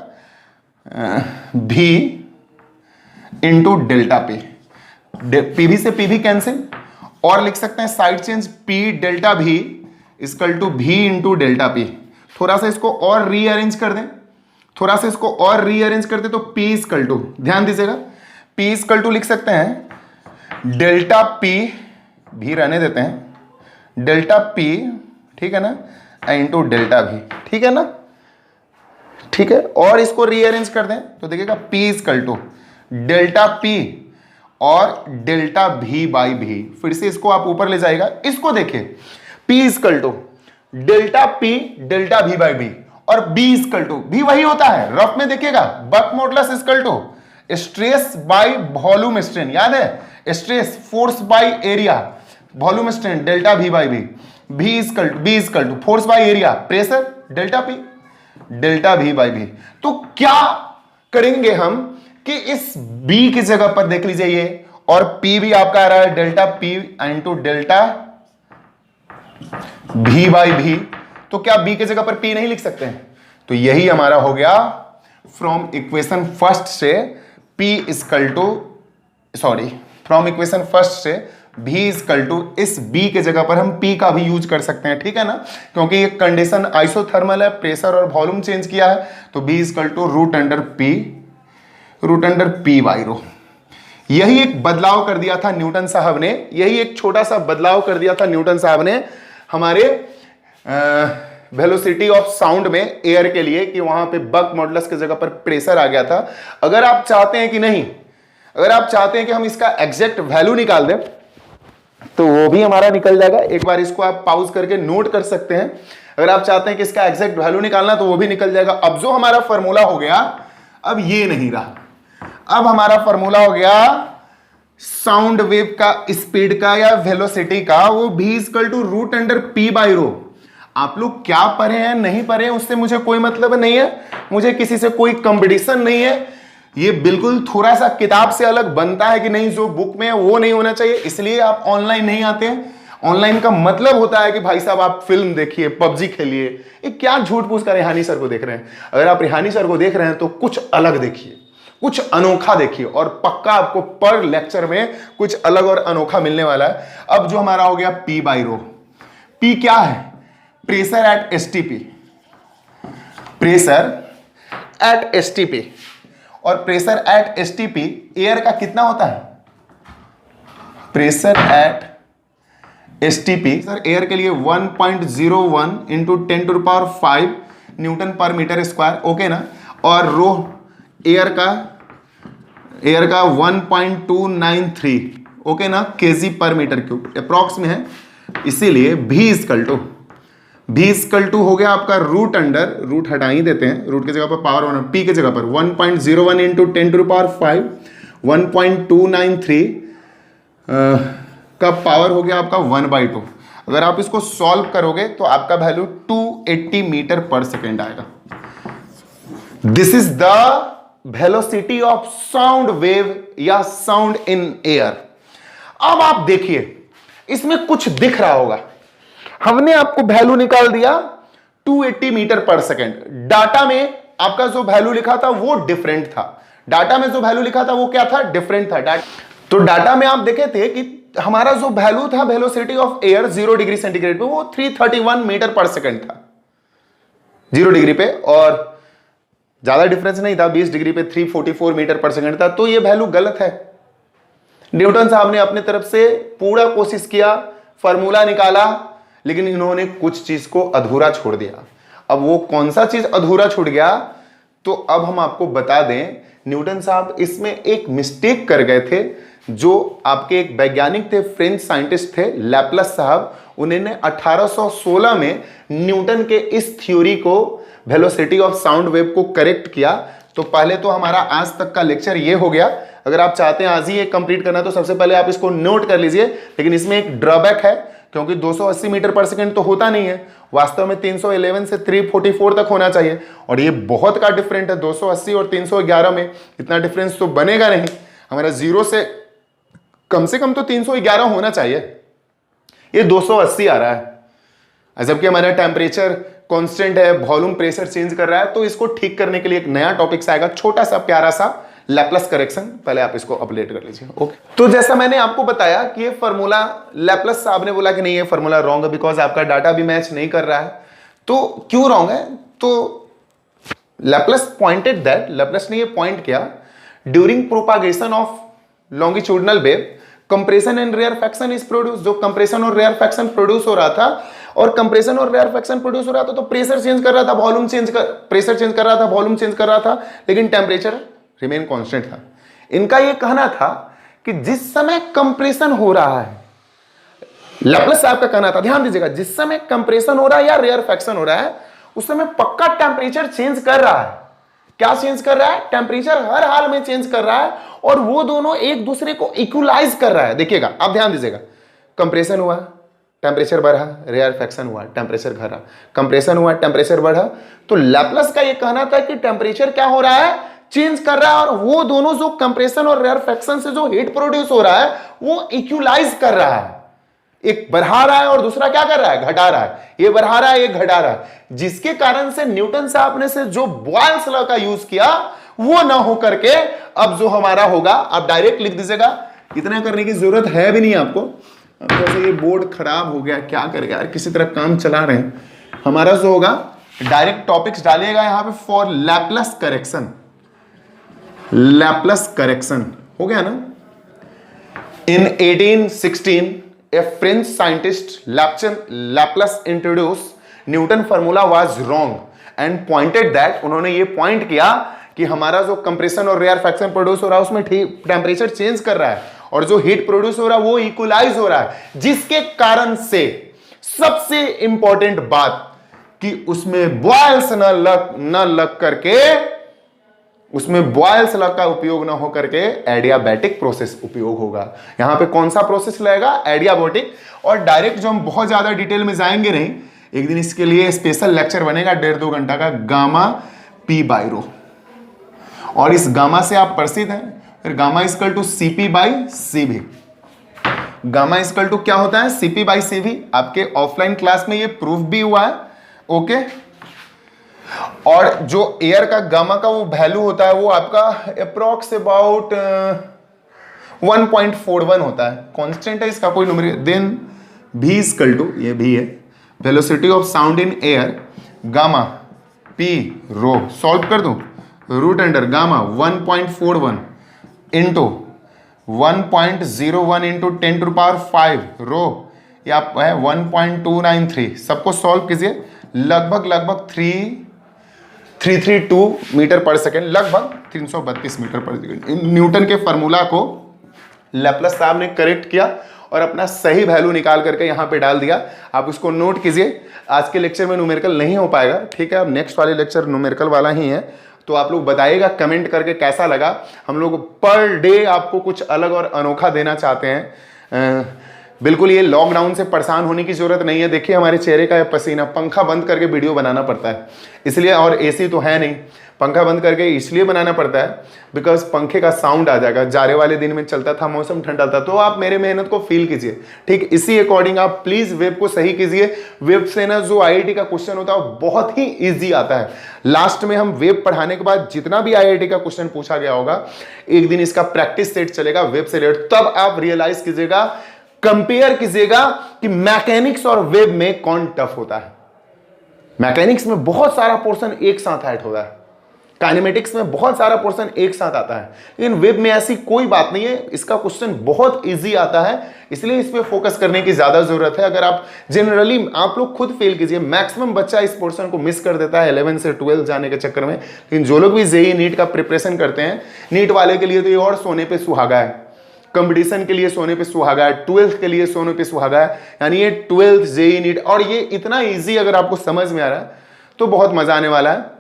भी इंटू डेल्टा पी, पीवी से पीवी कैंसिल, और लिख सकते हैं side change P delta V equal to V into delta P। थोड़ा सा इसको और रीअरेंज कर दें, थोड़ा सा इसको और रीअरेंज कर दें तो P इक्वल टू, ध्यान दीजिएगा, P इक्वल टू लिख सकते हैं डेल्टा P, भी रहने देते हैं, डेल्टा P, ठीक है ना, इंटू डेल्टा V, ठीक है ना, ठीक है। और इसको रीअरेंज कर दें तो देखिएगा P equal to delta P और डेल्टा V बाई V। फिर से इसको आप ऊपर ले जाएगा, इसको देखिए P equal to delta P delta V by V और B इक्वल टू, भी वही होता है रफ में देखिएगा, bulk modulus equal to stress by volume strain, याद है, stress force by area, volume strain delta V by V, B equal to force by area pressure delta P delta V by V। तो क्या करेंगे हम कि इस B की जगह पर देख लीजिए ये, और P भी आपका आ रहा है delta P into delta V by V, तो क्या B की जगह पर P नहीं लिख सकते हैं? तो यही हमारा हो गया फ्रॉम इक्वेशन फर्स्ट से P equal to, sorry, from equation first से V इक्वल टू, इस B के जगह पर हम P का भी यूज कर सकते हैं, ठीक है ना, क्योंकि ये कंडीशन आइसोथर्मल है, प्रेशर और वॉल्यूम चेंज किया है, तो B equal to root under P by rho. यही एक बदलाव कर दिया था न्यूटन साहब ने, यही एक छोटा सा बदलाव कर दिया था न्यूटन साहब ने हमारे वेलोसिटी ऑफ साउंड में एयर के लिए, कि वहां पे बक मॉडुलस की जगह पर प्रेशर आ गया था। अगर आप चाहते हैं कि नहीं, अगर आप चाहते हैं कि हम इसका एग्जैक्ट वैल्यू निकाल दें तो वो भी हमारा निकल जाएगा। एक बार इसको आप पॉज करके नोट कर सकते हैं। अगर आप चाहते हैं कि इसका एग्जैक्ट वैल्यू निकालना तो वो भी निकल जाएगा। अब जो हमारा फॉर्मूला हो गया, अब ये नहीं रहा, अब हमारा फॉर्मूला हो गया साउंड वेव का, स्पीड का या वेलोसिटी का, वो v equal to root under P by rho. आप लोग क्या पढ़े हैं नहीं पढ़े हैं उससे मुझे कोई मतलब नहीं है, मुझे किसी से कोई कंपटीशन नहीं है। ये बिल्कुल थोड़ा सा किताब से अलग बनता है कि नहीं, जो बुक में है वो नहीं होना चाहिए, इसलिए आप ऑनलाइन नहीं आते हैं। ऑनलाइन का मतलब होता है कि भाई साहब आप फिल्म देखिए, पबजी खेलिए, ये क्या झूठ पूछ कर रेहानी सर को देख रहे हैं। अगर आप रेहानी सर को देख रहे हैं तो कुछ अलग देखिए, कुछ अनोखा देखिए, और पक्का आपको पर लेक्चर में कुछ अलग और अनोखा मिलने वाला है। अब जो हमारा हो गया P बाई रो, P क्या है? Pressure at STP, pressure at STP, और प्रेशर एट STP एयर का कितना होता है? Pressure at STP sir air के लिए 1.01 into 10 to the power 5 newton per metre square, okay ना, और रो एयर का 1.293, ओके ना, kg पर मीटर क्यूब अप्रॉक्स में है। इसीलिए V इक्वल टू हो गया आपका रूट अंडर, रूट हटा ही देते हैं, रूट की जगह पर पावर 1, P की जगह पर 1.01 इंटू 10 टू द पावर 5 1.293 का पावर हो गया आपका 1/2। अगर आप इसको सॉल्व करोगे तो आपका वैल्यू 280 मीटर पर सेकेंड आएगा। This is the velocity of sound wave या साउंड इन एयर। अब आप देखिए इसमें कुछ दिख रहा होगा, हमने आपको वैल्यू निकाल दिया 280 मीटर पर सेकेंड। डाटा में आपका जो वैल्यू लिखा था वो डिफरेंट था, डाटा में जो वैल्यू लिखा था वो क्या था? डिफरेंट था। तो डाटा में आप देखे थे कि हमारा जो वैल्यू था velocity of air 0 degree centigrade पे वो 331 मीटर पर सेकेंड था 0 डिग्री पे, और ज्यादा डिफरेंस नहीं था, 20 डिग्री पे 344 मीटर पर सेकेंड था। तो ये वैल्यू गलत है। न्यूटन साहब ने अपने तरफ से पूरा कोशिश किया, फार्मूला निकाला, लेकिन इन्होंने कुछ चीज को अधूरा छोड़ दिया। अब वो कौन सा चीज अधूरा छूट गया, तो अब हम आपको बता दें, न्यूटन साहब इसमें एक मिस्टेक कर गए थे। जो आपके एक वैज्ञानिक थे, फ्रेंच साइंटिस्ट थे लैप्लस साहब, उन्होंने 1816 में न्यूटन के इस थ्योरी को, वेलोसिटी ऑफ साउंड वेव को करेक्ट किया। तो पहले तो हमारा आज तक का लेक्चर ये हो गया। अगर आप चाहते हैं आज ही ये कंप्लीट करना तो सबसे पहले आप इसको नोट कर लीजिए, लेकिन इसमें एक ड्रॉबैक है, क्योंकि 280 मीटर पर सेकंड तो होता नहीं है, वास्तव में 311 से 344 तक होना चाहिए, और ये बहुत का डिफरेंट है। 280 और 311 में इतना डिफरेंस तो बनेगा नहीं। हमारा 0 से कम तो 311 होना चाहिए, ये 280 आ रहा है। जबकि हमारा टेम्परेचर कांस्टेंट है, वॉल्यूम प्रेशर चेंज कर रहा है। तो इसको ठीक करने के लिए एक नया टॉपिक आएगा, छोटा सा प्यारा सा लैप्लास करेक्शन, पहले आप इसको अपडेट कर लीजिए। ओके, तो जैसा मैंने आपको बताया कि ये फॉर्मूला लैप्लास साहब ने बोला कि नहीं ये फॉर्मूला रॉन्ग है बिकॉज आपका डाटा भी मैच नहीं कर रहा है। तो क्यों रॉन्ग है? तो लैप्लास पॉइंटेड दैट, लैप्लास ने ये पॉइंट किया during propagation of longitudinal wave compression and rarefaction is produce. जो कंप्रेशन और रेयरफैक्शन प्रोड्यूस हो रहा था और कंप्रेशन और रेयरफैक्शन प्रोड्यूस हो रहा था तो प्रेशर चेंज कर रहा था, वॉल्यूम चेंज कर, प्रेशर चेंज कर रहा था, वॉल्यूम चेंज कर रहा था, लेकिन टेम्परेचर रिमेन कांस्टेंट था। इनका ये कहना था कि जिस समय कंप्रेशन हो रहा है, लैप्लास साहब का कहना था, ध्यान दीजिएगा, जिस समय कंप्रेशन हो रहा है या रेयरफैक्शन हो रहा है उस समय पक्का टेम्परेचर चेंज कर रहा है। क्या चेंज कर रहा है? टेम्परेचर हर हाल में चेंज कर रहा है और वो दोनों एक दूसरे को इक्वलाइज कर रहा है। देखिएगा, आप ध्यान दीजिएगा, कंप्रेशन हुआ टेम्परेचर बढ़ा, रेयरफैक्शन हुआ टेम्परेचर घटा, कंप्रेशन हुआ टेम्परेचर बढ़ा। तो लैप्लास का ये कहना था कि टेम्परेचर क्या हो रहा है? चेंज कर रहा है और वो दोनों जो कंप्रेशन और रेयरफैक्शन से जो हीट प्रोड्यूस हो रहा है वो इक्वलाइज कर रहा है। एक बढ़ा रहा है और दूसरा क्या कर रहा है? घटा रहा है। ये बढ़ा रहा है, ये घटा रहा है, जिसके कारण से न्यूटन साहब ने से जो बॉयल्स लॉ का यूज किया वो ना हो करके अब जो हमारा होगा, आप डायरेक्ट लिख दीजिएगा, इतना करने की जरूरत है भी नहीं आपको। अब जैसे ये बोर्ड खराब हो गया, क्या करेगा यार, किसी तरह काम चला रहे हैं। हमारा जो होगा डायरेक्ट टॉपिक्स डालिएगा यहां पे for Laplace correction. Laplace correction हो गया ना। इन 1816 a French scientist Laplace introduced Newton formula was wrong and pointed that, उन्होंने ये पॉइंट किया कि हमारा जो कंप्रेशन और रेयरफैक्शन प्रोड्यूस हो रहा है उसमें ठीक टेम्परेचर चेंज कर रहा है और जो हीट प्रोड्यूस हो रहा है वो इक्वलाइज हो रहा है, जिसके कारण से सबसे इंपॉर्टेंट बात कि उसमें बॉयल्स न लग करके, उसमें बॉयल्स लॉ का उपयोग ना हो करके एडियाबैटिक प्रोसेस उपयोग होगा। यहां पे कौन सा प्रोसेस लगेगा? एडियाबैटिक। और डायरेक्ट जो हम बहुत ज्यादा डिटेल में जाएंगे नहीं, एक दिन इसके लिए स्पेशल लेक्चर बनेगा 1.5-2 घंटा का, गामा पी बाई रो। और इस गामा से आप परिचित हैं, फिर gamma equal to CP by CV. Gamma equal to क्या होता है? CP by CV. आपके ऑफलाइन क्लास में ये प्रूफ भी हुआ है। ओके, और जो एयर का गामा का वो वैल्यू होता है वो आपका अप्रोक्स अबाउट 1.41 होता है, कांस्टेंट है, इसका कोई numerical. Then v equal to, ये भी है, velocity of sound in air, gamma P rho, solve कर दूं, root under gamma 1.41 into 1.01 into 10⁵ rho, या है 1.293। सबको सॉल्व कीजिए, लगभग 332 मीटर पर सेकेंड, लगभग 332 मीटर पर सेकेंड। न्यूटन के फार्मूला को लैप्लास साहब ने करेक्ट किया और अपना सही वैल्यू निकाल करके यहाँ पे डाल दिया। आप उसको नोट कीजिए। आज के लेक्चर में न्यूमेरिकल नहीं हो पाएगा, ठीक है, अब नेक्स्ट वाले लेक्चर न्यूमेरिकल वाला ही है। तो आप लोग बताइएगा कमेंट करके कैसा लगा। हम लोग पर डे आपको कुछ अलग और अनोखा देना चाहते हैं। बिल्कुल ये लॉकडाउन से परेशान होने की जरूरत नहीं है। देखिए हमारे चेहरे का पसीना, पंखा बंद करके वीडियो बनाना पड़ता है इसलिए, और एसी तो है नहीं, पंखा बंद करके इसलिए बनाना पड़ता है बिकॉज पंखे का साउंड आ जाएगा। जाड़े वाले दिन में चलता था, मौसम ठंडा था, तो आप मेरे मेहनत को फील कीजिए, ठीक। इसी अकॉर्डिंग आप प्लीज वेब को सही कीजिए। वेब से ना जो आईआईटी का क्वेश्चन होता है वो बहुत ही ईजी आता है। लास्ट में हम वेब पढ़ाने के बाद जितना भी आईआईटी का क्वेश्चन पूछा गया होगा, एक दिन इसका प्रैक्टिस सेट चलेगा वेब से रिलेटेड, तब आप रियलाइज कीजिएगा, कंपेयर कीजिएगा कि मैकेनिक्स और वेब में कौन टफ होता है। मैकेनिक्स में बहुत सारा पोर्शन एक साथ ऐड होता है, काइनेमेटिक्स में बहुत सारा पोर्शन एक साथ आता है, लेकिन वेब में ऐसी कोई बात नहीं है। इसका क्वेश्चन बहुत इजी आता है, इसलिए इस पे फोकस करने की ज्यादा जरूरत है। अगर आप जनरली आप लोग खुद फेल कीजिए, मैक्सिमम बच्चा इस पोर्शन को मिस कर देता है 11 से 12 जाने के चक्कर में। लेकिन जो लोग भी जेईई नीट का प्रिपरेशन करते हैं, नीट वाले के लिए तो ये और सोने पे सुहागा है, कंपटीशन के लिए सोने पे सुहागा है, 12th के लिए सोने पे सुहागा है। यानी ये 12th जेईई नीट, और ये इतना इजी अगर आपको समझ में आ रहा है तो बहुत मजा आने वाला है।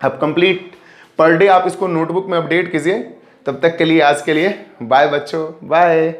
अब कंप्लीट पर डे आप इसको नोटबुक में अपडेट कीजिए। तब तक के लिए आज के लिए बाय बच्चों, बाय।